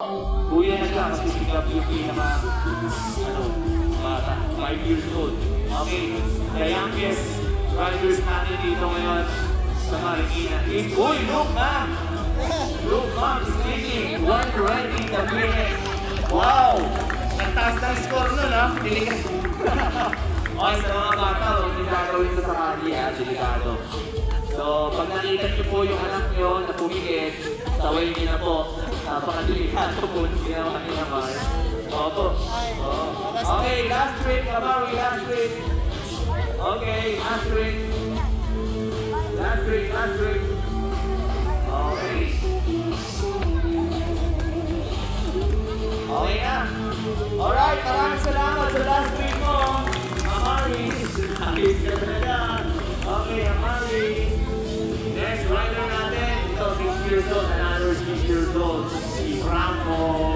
Kuya na siya kasi si Gab yung pinaka, bata, 5 years old. Okay, the youngest riders natin dito ngayon sa Marikina is, uy, look ma'am! Look ma'am, speaking, one riding the BMX. Wow! Nagtaas ng score nun ha, delikado. Okay, sa mga bata, huwag niyo gagawin ito sa kanya, delikado. So, pag nakita niyo po yung anak niyo na pumikit, saway niyo na po. Napakadelikado po ng ginawa ni Amar. Opo. Okay, last trick, Amar, last trick. Okay, last trick. Last trick, last trick. Okay. Okay na. Alright, maraming salamat sa last trick mo. Amaris. Ayos ka talaga. Okay, Amaris. Next rider natin, ito 6 years old, another 6 years old, si Franco.